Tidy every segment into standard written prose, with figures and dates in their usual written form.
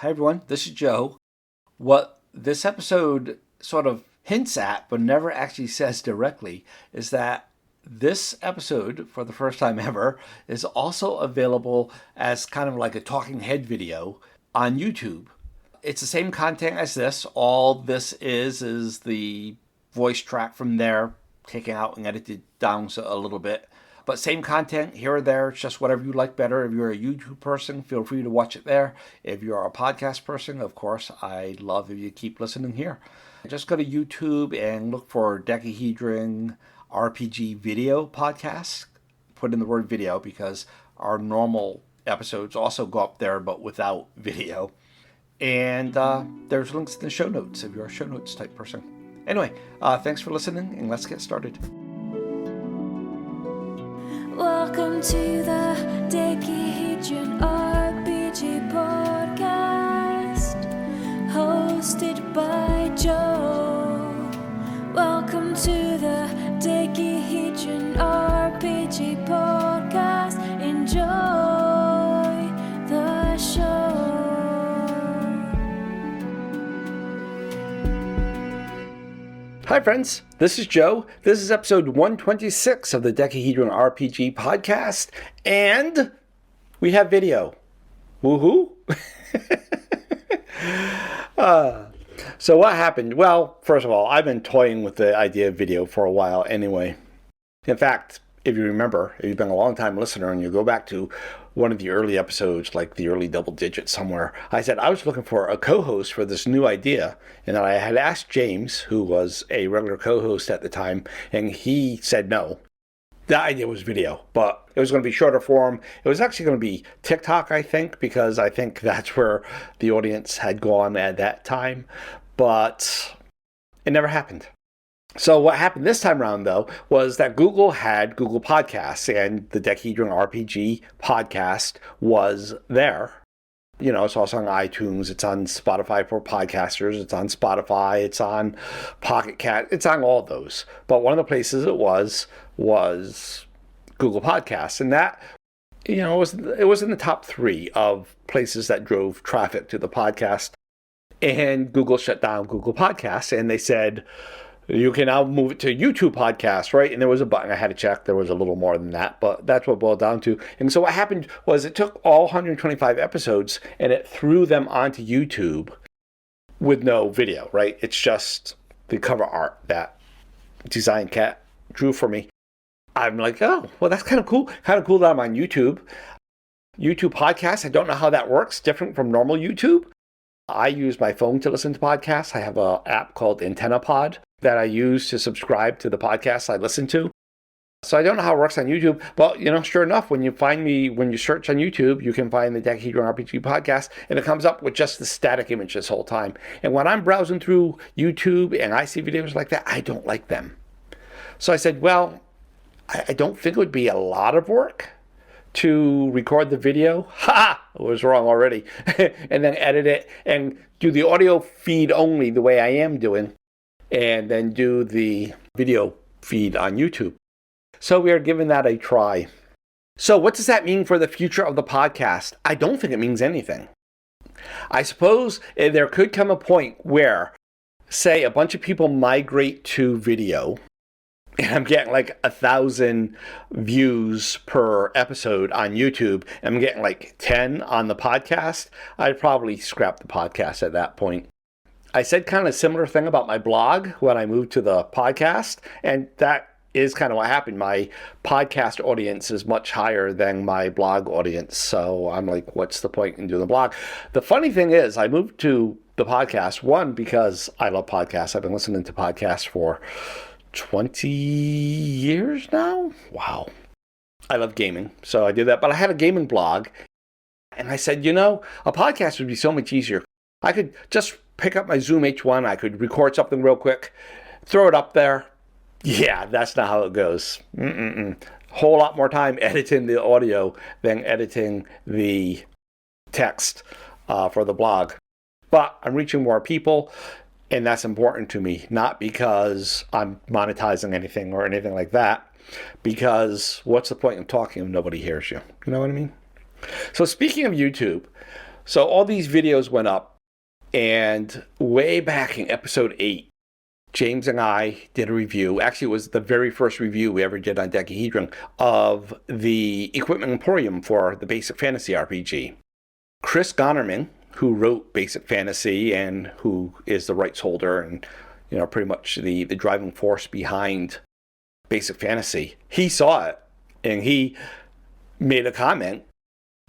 Hi everyone, this is Joe. What this episode sort of hints at, but never actually says directly, is that this episode, for the first time ever, is also available as kind of like a talking head video on YouTube. It's the same content as this. All this is the voice track from there, taken out and edited down a little bit. But same content here or there. It's just whatever you like better. If you're a YouTube person, feel free to watch it there. If you're a podcast person, of course, I'd love if you keep listening here. Just go to YouTube and look for Decahedron RPG video podcast. Put in the word video because our normal episodes also go up there, but without video. And there's links in the show notes if you're a show notes type person. Anyway, thanks for listening, and let's get started. Welcome to the Decahedron RPG podcast, hosted by Joe. Welcome to the Decahedron RPG podcast. Enjoy the show. Hi friends, this is Joe. This is episode 126 of the Decahedron RPG podcast, and we have video. Woohoo! So what happened? Well, first of all, I've been toying with the idea of video for a while anyway. In fact, if you remember, if you've been a long time listener and you go back to one of the early episodes, like the early double digits somewhere, I said I was looking for a co-host for this new idea, and I had asked James, who was a regular co-host at the time, and he said no. The idea was video, but it was going to be shorter form. It was actually going to be TikTok, I think, because I think that's where the audience had gone at that time, but it never happened. So what happened this time around, though, was that Google had Google Podcasts, and the Decahedron RPG podcast was there. You know, it's also on iTunes, it's on Spotify for podcasters, it's on Spotify, it's on Pocket Cast, it's on all those. But one of the places it was Google Podcasts, and that, you know, it was in the top 3 of places that drove traffic to the podcast. And Google shut down Google Podcasts, and they said, you can now move it to YouTube podcast, right? And there was a button I had to check. There was a little more than that, but that's what it boiled down to. And so what happened was it took all 125 episodes and it threw them onto YouTube with no video, right? It's just the cover art that Design Cat drew for me. I'm like, oh, well, that's kind of cool. Kind of cool that I'm on YouTube. YouTube podcast, I don't know how that works. Different from normal YouTube. I use my phone to listen to podcasts. I have an app called AntennaPod that I use to subscribe to the podcasts I listen to. So I don't know how it works on YouTube, but you know, sure enough, when you search on YouTube, you can find the Decahedron RPG podcast, and it comes up with just the static image this whole time. And when I'm browsing through YouTube and I see videos like that, I don't like them. So I said, well, I don't think it would be a lot of work to record the video. Ha! I was wrong already. And then edit it and do the audio feed only the way I am doing, and then do the video feed on YouTube. So we are giving that a try. So what does that mean for the future of the podcast? I don't think it means anything. I suppose there could come a point where, say, a bunch of people migrate to video, and I'm getting like 1,000 views per episode on YouTube, and I'm getting like 10 on the podcast. I'd probably scrap the podcast at that point. I said kind of a similar thing about my blog when I moved to the podcast, and that is kind of what happened. My podcast audience is much higher than my blog audience, so I'm like, what's the point in doing the blog? The funny thing is, I moved to the podcast, one, because I love podcasts. I've been listening to podcasts for 20 years now. Wow. I love gaming, so I did that. But I had a gaming blog, and I said, you know, a podcast would be so much easier. I could just pick up my Zoom H1, I could record something real quick, throw it up there. Yeah, that's not how it goes. Whole lot more time editing the audio than editing the text for the blog. But I'm reaching more people, and that's important to me, not because I'm monetizing anything or anything like that, because what's the point of talking if nobody hears you? You know what I mean? So speaking of YouTube, So all these videos went up, and way back in episode 8, James and I did a review. Actually, it was the very first review we ever did on Decahedron of the Equipment Emporium for the Basic Fantasy RPG. Chris Gonnerman, who wrote Basic Fantasy and who is the rights holder and pretty much the driving force behind Basic Fantasy, he saw it and he made a comment,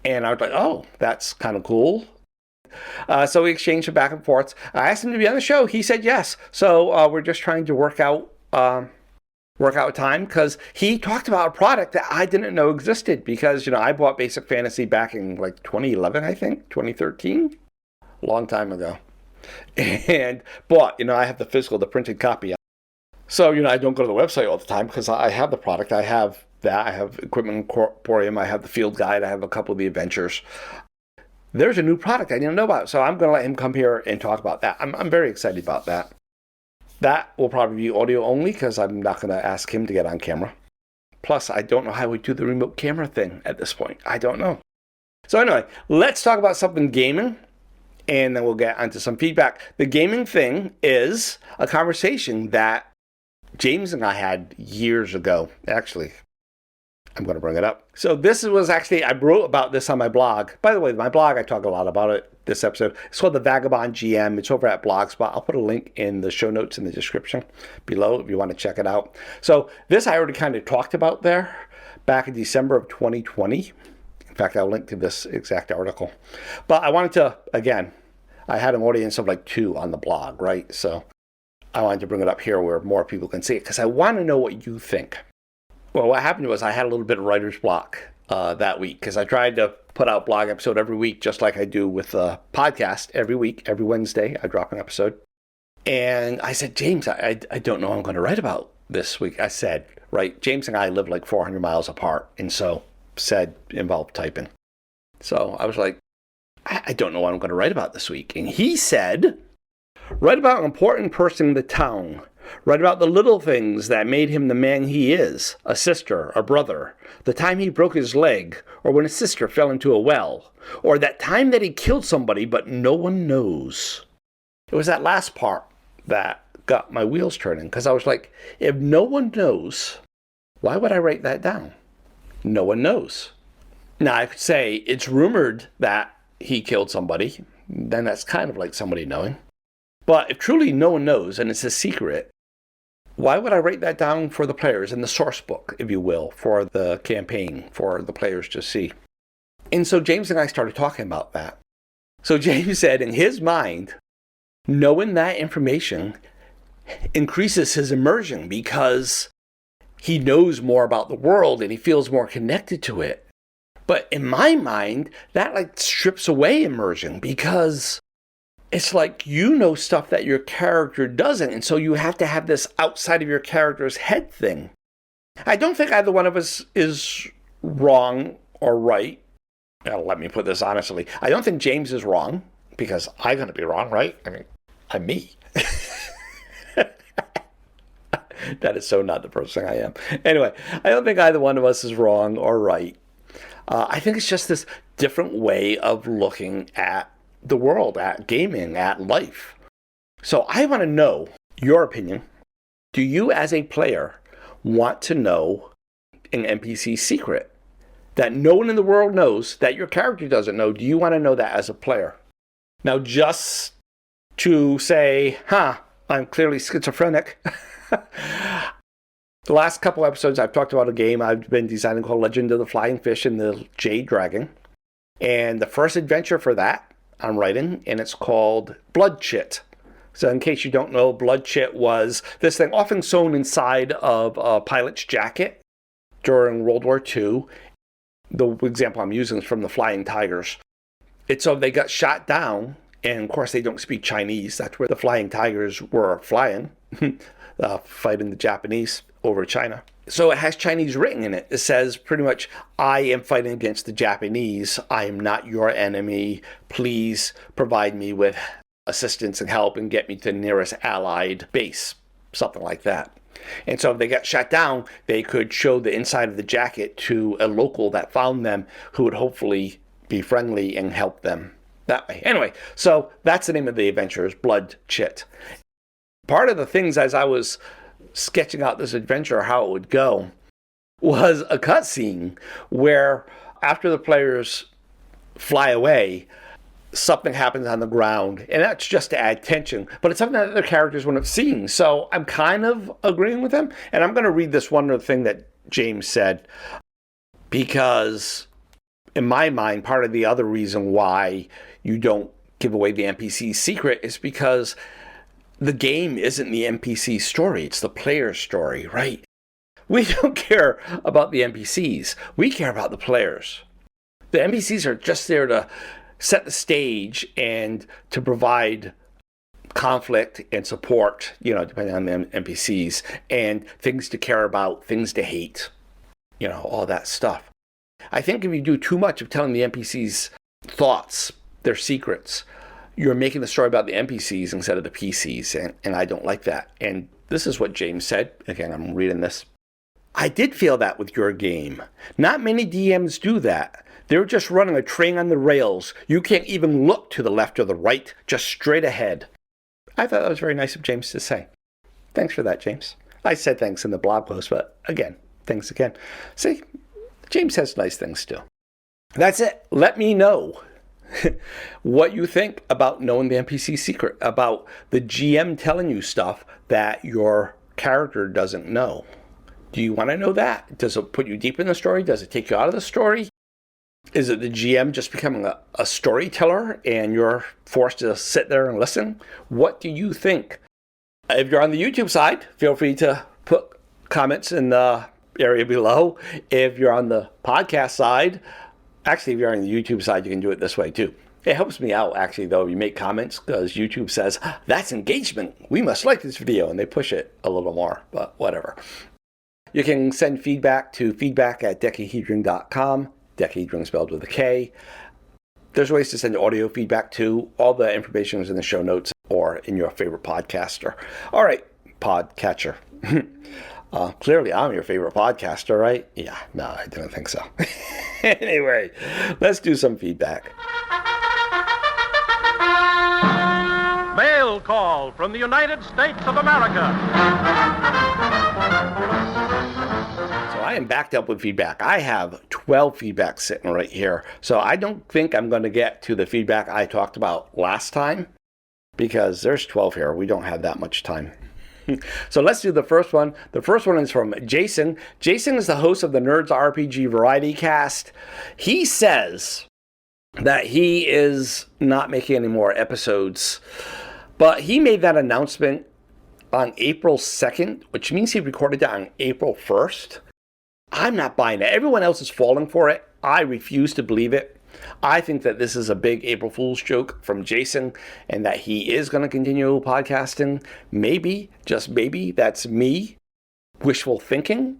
and I was like, oh, that's kind of cool. So we exchanged some back and forth. I asked him to be on the show. He said yes. So we're just trying to work out time, because he talked about a product that I didn't know existed, because I bought Basic Fantasy back in like 2011, I think 2013, a long time ago, and bought I have the printed copy. So I don't go to the website all the time because I have the product. I have Equipment Emporium. I have the Field Guide. I have a couple of the adventures. There's a new product I didn't know about, so I'm going to let him come here and talk about that. I'm very excited about that. That will probably be audio only, because I'm not going to ask him to get on camera. Plus, I don't know how we do the remote camera thing at this point. I don't know. So anyway, let's talk about something gaming, and then we'll get onto some feedback. The gaming thing is a conversation that James and I had years ago, actually. I'm going to bring it up. So this was actually, I wrote about this on my blog. By the way, my blog, I talk a lot about it this episode. It's called The Vagabond GM. It's over at Blogspot. I'll put a link in the show notes in the description below if you want to check it out. So this I already kind of talked about there back in December of 2020. In fact, I'll link to this exact article. But I wanted to, again, I had an audience of like 2 on the blog, right? So I wanted to bring it up here where more people can see it, because I want to know what you think. Well, what happened was I had a little bit of writer's block that week, because I tried to put out a blog episode every week, just like I do with the podcast every week. Every Wednesday, I drop an episode. And I said, James, I don't know what I'm going to write about this week. I said, right, James and I live like 400 miles apart, and so said involved typing. So I was like, I don't know what I'm going to write about this week. And he said, write about an important person in the town. Write about the little things that made him the man he is, a sister, a brother, the time he broke his leg, or when his sister fell into a well, or that time that he killed somebody but no one knows. It was that last part that got my wheels turning, because I was like, if no one knows, why would I write that down? No one knows. Now I could say it's rumored that he killed somebody, then that's kind of like somebody knowing. But if truly no one knows and it's a secret, why would I write that down for the players in the source book, if you will, for the campaign, for the players to see? And so James and I started talking about that. So James said in his mind, knowing that information increases his immersion, because he knows more about the world and he feels more connected to it. But in my mind, that like strips away immersion, because it's like you know stuff that your character doesn't, and so you have to have this outside of your character's head thing. I don't think either one of us is wrong or right. Now, let me put this honestly. I don't think James is wrong, because I'm going to be wrong, right? I mean, I'm me. That is so not the person I am. Anyway, I don't think either one of us is wrong or right. I think it's just this different way of looking at the world, at gaming, at life. So I want to know your opinion. Do you as a player want to know an NPC secret that no one in the world knows, that your character doesn't know? Do you want to know that as a player? Now, just to say, I'm clearly schizophrenic. The last couple episodes I've talked about a game I've been designing called Legend of the Flying Fish and the Jade Dragon. And the first adventure for that I'm writing, and it's called Blood Chit. So in case you don't know, Blood Chit was this thing often sewn inside of a pilot's jacket during World War II. The example I'm using is from the Flying Tigers. It's so they got shot down, and of course they don't speak Chinese. That's where the Flying Tigers were flying, fighting the Japanese over China. So it has Chinese written in it. It says pretty much, I am fighting against the Japanese. I am not your enemy. Please provide me with assistance and help and get me to the nearest allied base. Something like that. And so if they got shot down, they could show the inside of the jacket to a local that found them, who would hopefully be friendly and help them that way. Anyway, so that's the name of the adventure, is Blood Chit. Part of the things as I was sketching out this adventure, how it would go, was a cutscene where after the players fly away, something happens on the ground, and that's just to add tension, but it's something that the characters wouldn't have seen. So I'm kind of agreeing with him, and I'm going to read this one other thing that James said, because in my mind, part of the other reason why you don't give away the NPC's secret is because the game isn't the NPC story, it's the player's story, right? We don't care about the NPCs, we care about the players. The NPCs are just there to set the stage and to provide conflict and support, depending on the NPCs, and things to care about, things to hate, all that stuff. I think if you do too much of telling the NPCs thoughts, their secrets, you're making the story about the NPCs instead of the PCs, and I don't like that. And this is what James said. Again, I'm reading this. I did feel that with your game. Not many DMs do that. They're just running a train on the rails. You can't even look to the left or the right, just straight ahead. I thought that was very nice of James to say. Thanks for that, James. I said thanks in the blog post, but again, thanks again. See, James has nice things too. That's it. Let me know what you think about knowing the NPC secret, about the GM telling you stuff that your character doesn't know. Do you want to know that? Does it put you deep in the story? Does it take you out of the story? Is it the GM just becoming a storyteller and you're forced to sit there and listen? What do you think? If you're on the YouTube side, feel free to put comments in the area below. If you're on the podcast side, actually, if you're on the YouTube side, you can do it this way too. It helps me out, actually, though, if you make comments, because YouTube says, that's engagement. We must like this video, and they push it a little more, but whatever. You can send feedback to feedback@decahedron.com, decahedron spelled with a K. There's ways to send audio feedback too. All the information is in the show notes or in your favorite podcaster. All right, podcatcher. Clearly, I'm your favorite podcaster, right? Yeah, no, I didn't think so. Anyway, let's do some feedback. Mail call from the United States of America. So I am backed up with feedback. I have 12 feedbacks sitting right here. So I don't think I'm going to get to the feedback I talked about last time, because there's 12 here. We don't have that much time. So let's do the first one. The first one is from Jason. Jason is the host of the Nerds RPG Variety Cast. He says that he is not making any more episodes, but he made that announcement on April 2nd, which means he recorded that on April 1st. I'm not buying it. Everyone else is falling for it. I refuse to believe it. I think that this is a big April Fool's joke from Jason, and that he is going to continue podcasting. Maybe, just maybe, that's me wishful thinking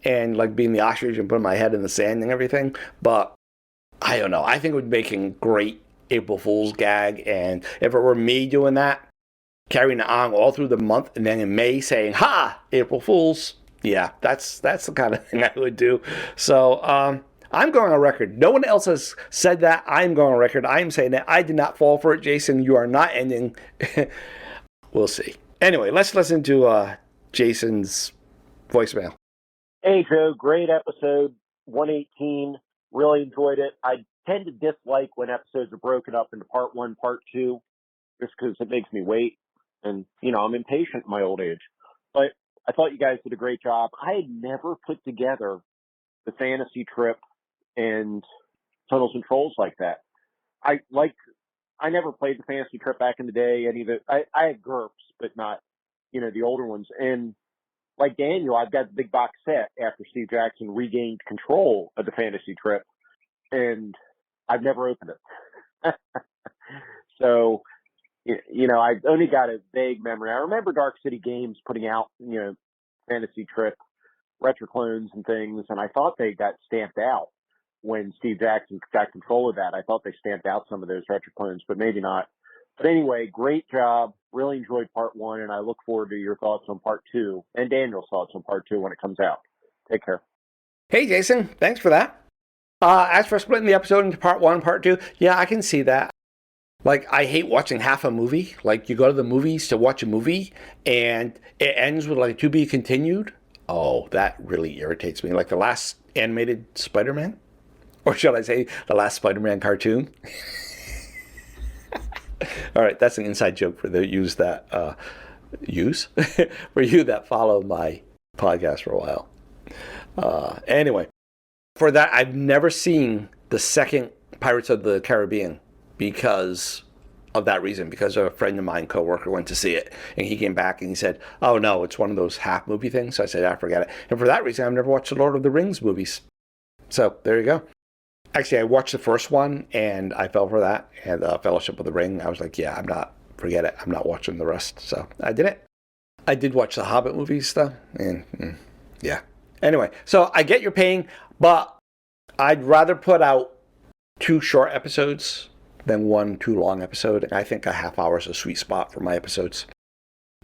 and like being the ostrich and putting my head in the sand and everything. But I don't know. I think it would make a great April Fool's gag, and if it were me doing that, carrying it on all through the month, and then in May saying, "Ha! April Fool's." Yeah, that's the kind of thing I would do. So, I'm going on record. No one else has said that. I'm going on record. I am saying that I did not fall for it, Jason. You are not ending. We'll see. Anyway, let's listen to Jason's voicemail. Hey, Joe. Great episode. 118. Really enjoyed it. I tend to dislike when episodes are broken up into part one, part two, just because it makes me wait. And, I'm impatient in my old age. But I thought you guys did a great job. I had never put together the fantasy trip and Tunnels and Trolls like that. I never played the fantasy trip back in the day. I had GURPS, but not, the older ones. And like Daniel, I've got the big box set after Steve Jackson regained control of the fantasy trip, and I've never opened it. So, I've only got a vague memory. I remember Dark City Games putting out, fantasy trip retroclones and things, and I thought they got stamped out when Steve Jackson got control of that. I thought they stamped out some of those retroclones, but maybe not. But anyway, great job. Really enjoyed part one, and I look forward to your thoughts on part two and Daniel's thoughts on part two when it comes out. Take care. Hey, Jason. Thanks for that. As for splitting the episode into part 1 and part 2, yeah, I can see that. Like, I hate watching half a movie. Like, you go to the movies to watch a movie, and it ends with, like, to be continued. Oh, that really irritates me. Like the last animated Spider-Man? Or should I say, the last Spider-Man cartoon? All right, that's an inside joke for the for you that follow my podcast for a while. Anyway, for that, I've never seen the second Pirates of the Caribbean because of that reason, because a friend of mine, coworker, went to see it, and he came back and he said, oh no, it's one of those half movie things. So I said, I forget it. And for that reason, I've never watched the Lord of the Rings movies. So there you go. Actually, I watched the first one and I fell for that, and Fellowship of the Ring. I was like, yeah, forget it. I'm not watching the rest. So I didn't. I did watch the Hobbit movies though, and yeah. Anyway, so I get your pain, but I'd rather put out 2 short episodes than 1 too long episode. And I think a half hour is a sweet spot for my episodes.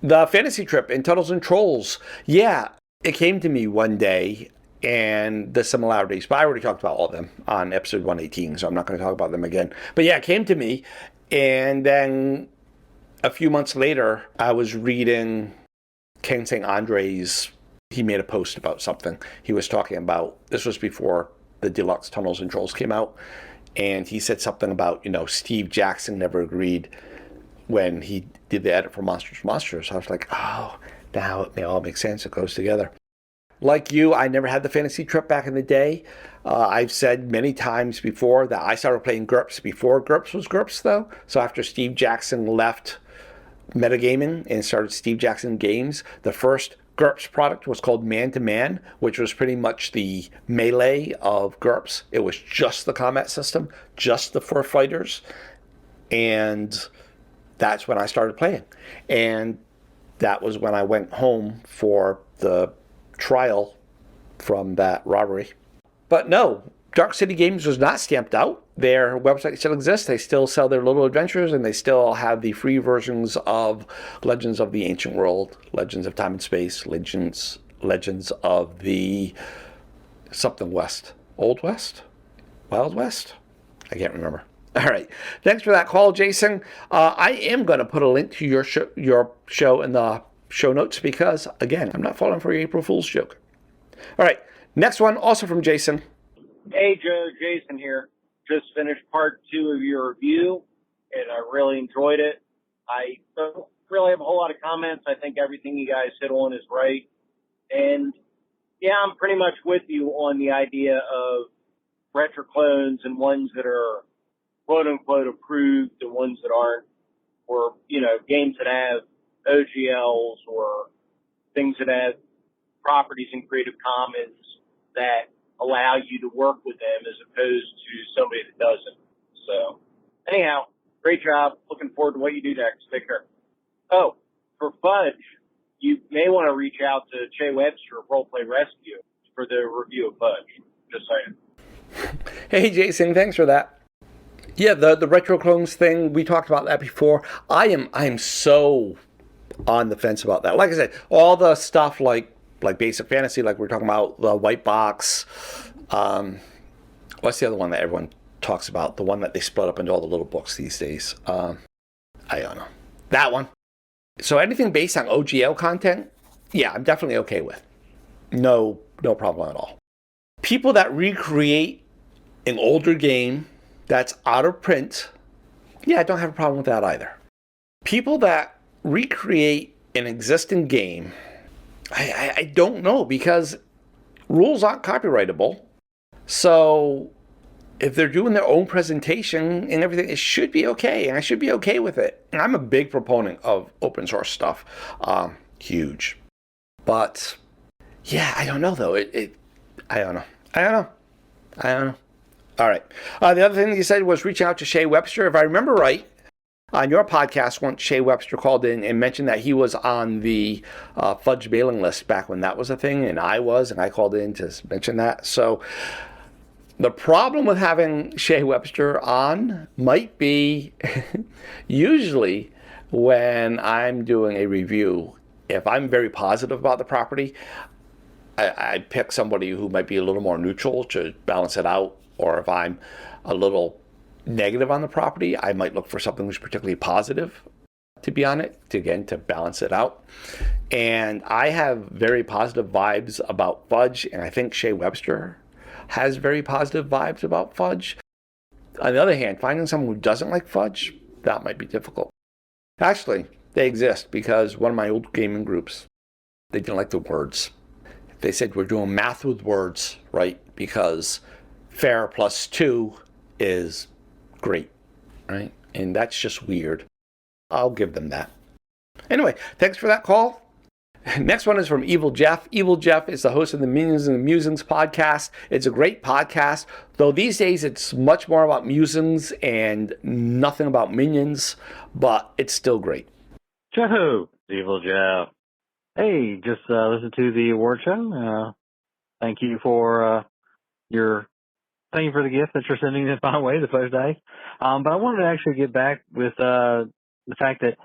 The fantasy trip in Tunnels and Trolls. Yeah, it came to me one day, and the similarities, but I already talked about all of them on episode 118, so I'm not going to talk about them again. But yeah, it came to me, and then a few months later, I was reading Ken St. Andre's. He made a post about something. He was talking about, this was before the deluxe Tunnels and Trolls came out, and he said something about, Steve Jackson never agreed when he did the edit for Monsters. I was like, oh, now it all makes sense. It goes together. Like you, I never had the fantasy trip back in the day. I've said many times before that I started playing GURPS before GURPS was GURPS, though. So after Steve Jackson left metagaming and started Steve Jackson Games, the first GURPS product was called Man to Man, which was pretty much the melee of GURPS. It was just the combat system, just the 4 fighters, and that's when I started playing. And that was when I went home for the trial from that robbery. But no, Dark City Games was not stamped out. Their website still exists. They still sell their little adventures, and they still have the free versions of Legends of the Ancient World, Legends of Time and Space, Legends of the something West. Old West? Wild West? I can't remember. All right. Thanks for that call, Jason. I am going to put a link to your show in the show notes because, again, I'm not falling for your April Fool's joke. All right. Next one, also from Jason. Hey, Joe, Jason here. Just finished part 2 of your review, and I really enjoyed it. I don't really have a whole lot of comments. I think everything you guys hit on is right. And, yeah, I'm pretty much with you on the idea of retro clones and ones that are quote-unquote approved and ones that aren't, or, games that have OGLs or things that have properties in Creative Commons that allow you to work with them as opposed to somebody that doesn't. So, anyhow, great job. Looking forward to what you do next. Take care. Oh, for Fudge, you may want to reach out to Che Webster of Roleplay Rescue for the review of Fudge. Just saying. Hey, Jason, thanks for that. Yeah, the retro clones thing, we talked about that before. I am so on the fence about that. Like I said, all the stuff like Basic Fantasy, like we're talking about, the White Box. What's the other one that everyone talks about? The one that they split up into all the little books these days. I don't know. That one. So anything based on OGL content, yeah, I'm definitely okay with. No problem at all. People that recreate an older game that's out of print, yeah, I don't have a problem with that either. People that recreate an existing game, I don't know, because rules aren't copyrightable. So if they're doing their own presentation and everything, it should be okay, and I should be okay with it. And I'm a big proponent of open source stuff. Huge. But yeah, I don't know though. I don't know. All right. The other thing you said was reaching out to Che Webster. If I remember right, on your podcast, once Che Webster called in and mentioned that he was on the Fudge mailing list back when that was a thing, and I called in to mention that. So the problem with having Che Webster on might be usually when I'm doing a review, if I'm very positive about the property, I pick somebody who might be a little more neutral to balance it out. or if I'm a little negative on the property, I might look for something that's particularly positive to be on it, to balance it out. And I have very positive vibes about Fudge, and I think Shea Webster has very positive vibes about Fudge. On the other hand, finding someone who doesn't like Fudge, that might be difficult. Actually, they exist because one of my old gaming groups, they didn't like the words. They said we're doing math with words, right? Because fair plus 2 is great, right? And that's just weird. I'll give them that. Anyway, thanks for that call. Next one is from Evil Jeff. Evil Jeff is the host of the Minions and the Musings podcast. It's a great podcast, though these days it's much more about musings and nothing about minions, but it's still great. Joe, Evil Jeff. Hey, just listened to the award show. Thank you for the gift that you're sending this my way the first day. But I wanted to actually get back with the fact that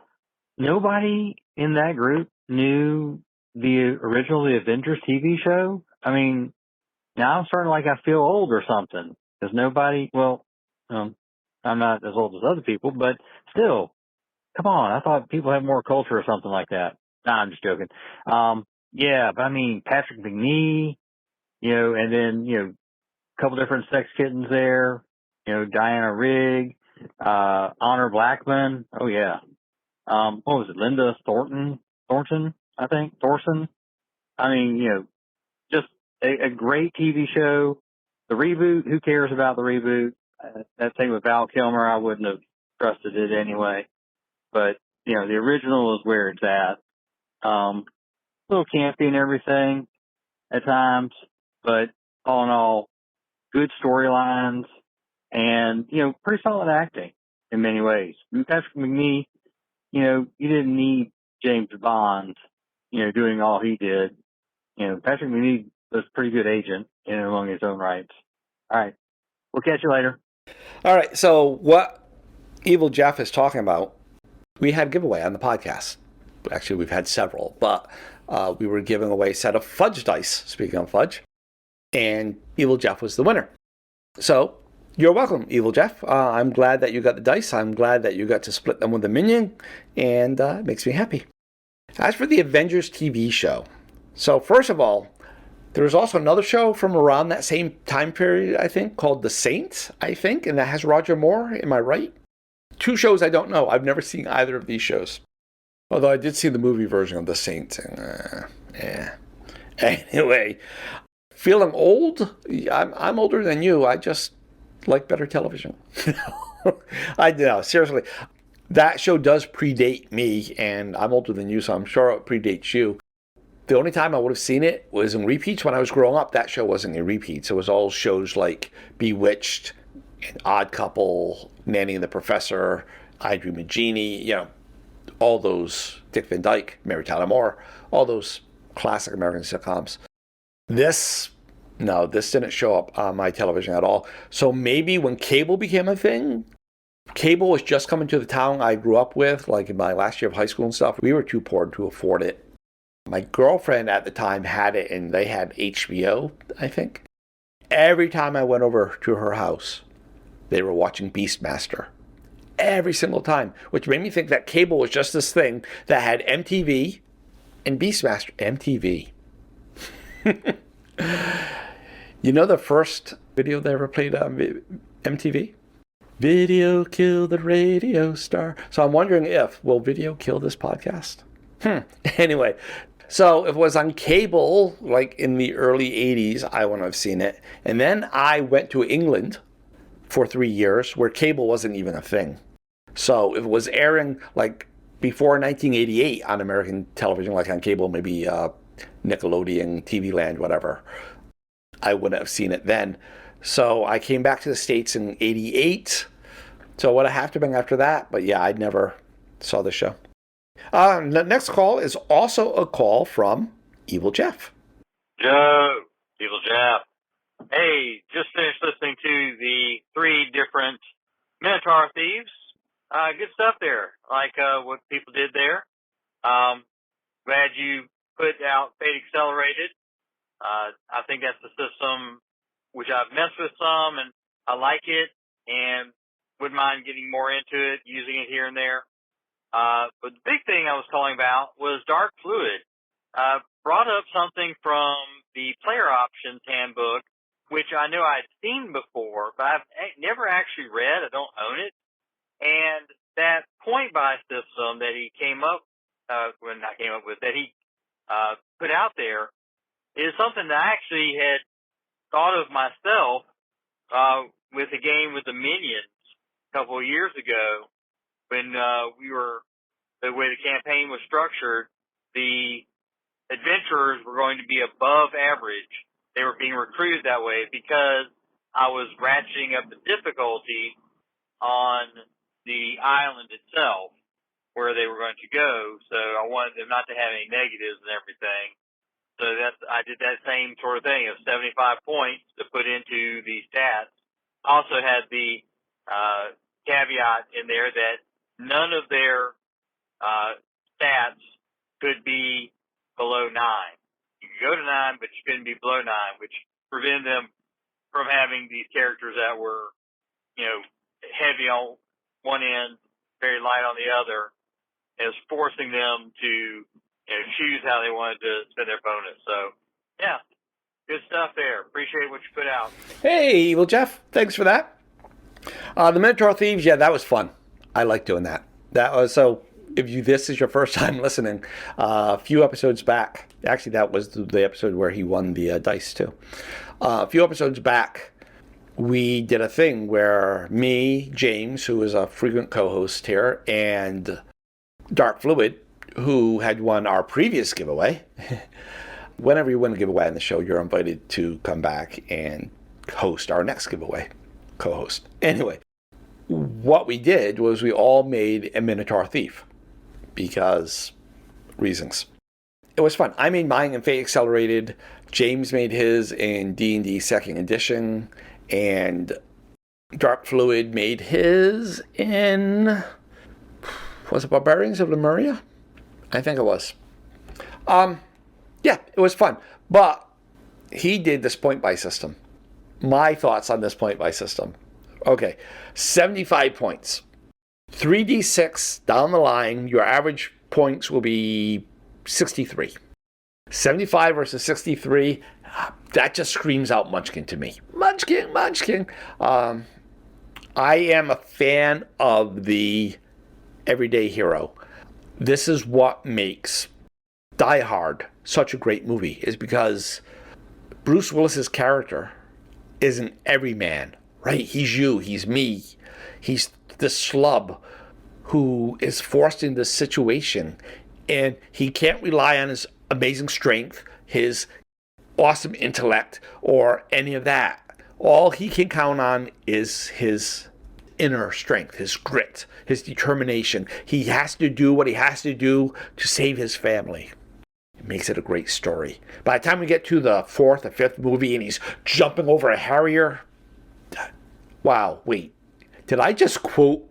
nobody in that group knew the Avengers TV show. I mean, now I'm starting like I feel old or something because nobody. Well, I'm not as old as other people, but still, come on. I thought people had more culture or something like that. Nah, I'm just joking. Yeah, but I mean, Patrick McNee, and then, a couple different sex kittens there, Diana Rigg, Honor Blackman. Oh yeah. What was it? Linda Thornton, I think. Thorson. I mean, just a great TV show. The reboot, who cares about the reboot? That thing with Val Kilmer, I wouldn't have trusted it anyway. But, the original is where it's at. A little campy and everything at times, but all in all, good storylines and, pretty solid acting in many ways. And Patrick McNee, you didn't need James Bond, doing all he did. Patrick McNee was a pretty good agent in and among his own rights. All right. We'll catch you later. All right. So what Evil Jeff is talking about, we had a giveaway on the podcast. Actually, we've had several, but we were giving away a set of fudge dice, speaking of fudge, and Evil Jeff was the winner. So you're welcome, Evil Jeff. I'm glad that you got the dice. I'm glad that you got to split them with the minion, and it makes me happy. As for the Avengers TV show, so first of all, there's also another show from around that same time period, I think, called The Saints, and that has Roger Moore. Am I right? Two shows I don't know. I've never seen either of these shows. Although I did see the movie version of The Saints. Anyway, feeling old? I'm older than you. I just like better television. I know, seriously. That show does predate me, and I'm older than you, so I'm sure it predates you. The only time I would have seen it was in repeats when I was growing up. That show wasn't in repeats. It was all shows like Bewitched, Odd Couple, Nanny and the Professor, I Dream of Jeannie, all those, Dick Van Dyke, Mary Tyler Moore, all those classic American sitcoms. This didn't show up on my television at all. So maybe when cable became a thing, cable was just coming to the town I grew up with, like in my last year of high school and stuff. We were too poor to afford it. My girlfriend at the time had it, and they had HBO, I think. Every time I went over to her house, they were watching Beastmaster. Every single time, which made me think that cable was just this thing that had MTV and Beastmaster. MTV. The first video they ever played on MTV? Video killed the radio star. So I'm wondering will video kill this podcast? Anyway, so if it was on cable, like in the early 80s, I wouldn't have seen it. And then I went to England for 3 years where cable wasn't even a thing. So if it was airing like before 1988 on American television, like on cable, maybe Nickelodeon, TV Land, whatever, I wouldn't have seen it then. So I came back to the States in 88. So it would have to been after that. But yeah, I never saw the show. The next call is also a call from Evil Jeff. Joe, Evil Jeff. Hey, just finished listening to the 3 different Minotaur thieves. Good stuff there, like what people did there. Glad you put out Fate Accelerated. I think that's the system which I've messed with some, and I like it and wouldn't mind getting more into it, using it here and there. But the big thing I was calling about was Dark Fluid. Brought up something from the player options handbook, which I knew I'd seen before, but I've never actually read. I don't own it. And that point buy system that he that he put out there is something that I actually had thought of myself with a game with the Minions a couple of years ago when the way the campaign was structured, the adventurers were going to be above average. They were being recruited that way because I was ratcheting up the difficulty on the island itself where they were going to go. So I wanted them not to have any negatives and everything. So I did that same sort of thing of 75 points to put into the stats. Also had the caveat in there that none of their stats could be below 9. You could go to 9, but you couldn't be below 9, which prevented them from having these characters that were, heavy on one end, very light on the other. It was forcing them to choose how they wanted to spend their bonus. So, yeah, good stuff there. Appreciate what you put out. Hey, well, Jeff, thanks for that. The Minotaur Thieves, yeah, that was fun. I like doing that. So. If this is your first time listening, a few episodes back, actually that was the episode where he won the dice too. A few episodes back, we did a thing where me, James, who is a frequent co-host here, and Dark Fluid, who had won our previous giveaway. Whenever you win a giveaway on the show, you're invited to come back and host our next giveaway. Co-host. Anyway, what we did was we all made a Minotaur Thief. Because reasons. It was fun. I made mine in Fate Accelerated. James made his in D&D 2nd Edition. And Dark Fluid made his in... Was it Barbarians of Lemuria? I think it was. Yeah, it was fun. But he did this point buy system. My thoughts on this point buy system. Okay, 75 points. 3d6 down the line, your average points will be 63. 75 versus 63, that just screams out Munchkin to me. Munchkin. I am a fan of the everyday hero. This is what makes Die Hard such a great movie, is because Bruce Willis's character is an everyman, right? He's you, he's me. He's the slub who is forced in this situation, and he can't rely on his amazing strength, his awesome intellect, or any of that. All he can count on is his inner strength, his grit, his determination. He has to do what he has to do to save his family. It makes it a great story. By the time we get to the 4th or 5th movie and he's jumping over a Harrier, wow, wait. Did I just quote?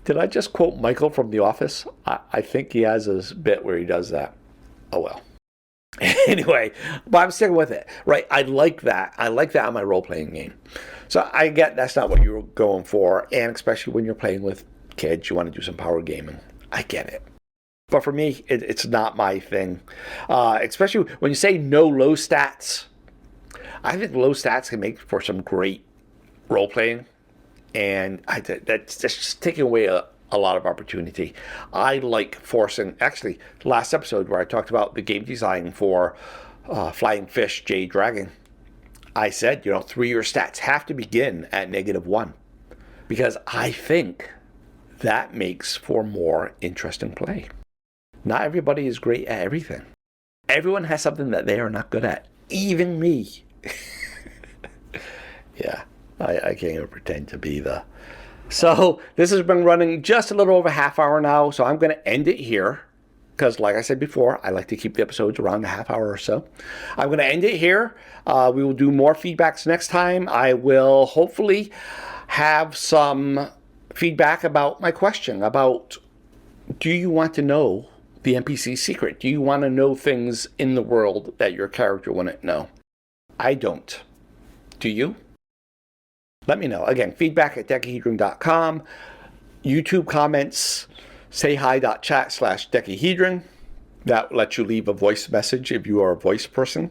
Did I just quote Michael from The Office? I think he has his bit where he does that. Oh well. Anyway, but I'm sticking with it, right? I like that. I like that on my role-playing game. So I get that's not what you're going for, and especially when you're playing with kids, you want to do some power gaming. I get it. But for me, it's not my thing. Especially when you say no low stats. I think low stats can make for some great role-playing, and that's just taking away a lot of opportunity. I like forcing, actually, last episode where I talked about the game design for Flying Fish Jade Dragon, I said, 3-year stats have to begin at -1, because I think that makes for more interesting play. Not everybody is great at everything. Everyone has something that they are not good at, even me. Yeah, I can't even pretend to be the... So this has been running just a little over half hour now, so I'm going to end it here. Because like I said before, I like to keep the episodes around a half hour or so. I'm going to end it here. We will do more feedbacks next time. I will hopefully have some feedback about my question about, do you want to know the NPC secret? Do you want to know things in the world that your character wouldn't know? I don't. Do you? Let me know. Again, feedback at decahedron.com. YouTube comments, sayhi.chat/decahedron. That lets you leave a voice message if you are a voice person.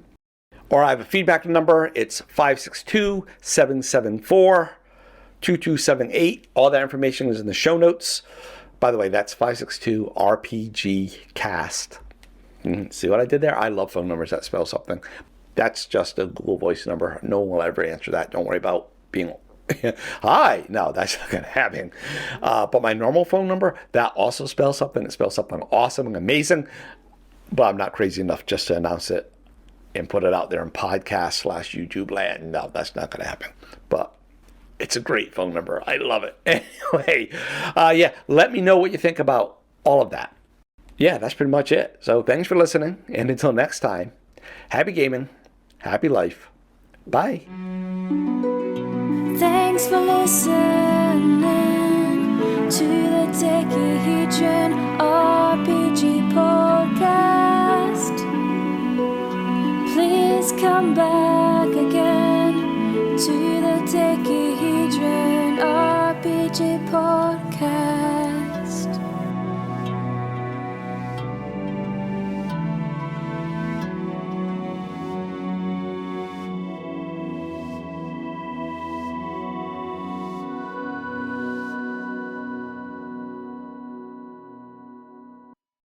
Or I have a feedback number. It's 562-774-2278. All that information is in the show notes. By the way, that's 562-RPG-CAST. See what I did there? I love phone numbers that spell something. That's just a Google Voice number. No one will ever answer that. Don't worry about being, hi. No, that's not going to happen. But my normal phone number, that also spells something. It spells something awesome and amazing. But I'm not crazy enough just to announce it and put it out there in podcast/YouTube land. No, that's not going to happen. But it's a great phone number. I love it. Anyway, yeah, let me know what you think about all of that. Yeah, that's pretty much it. So thanks for listening. And until next time, happy gaming, happy life. Bye. Thanks for listening to the Decahedron RPG podcast. Please come back again to the Decahedron RPG podcast.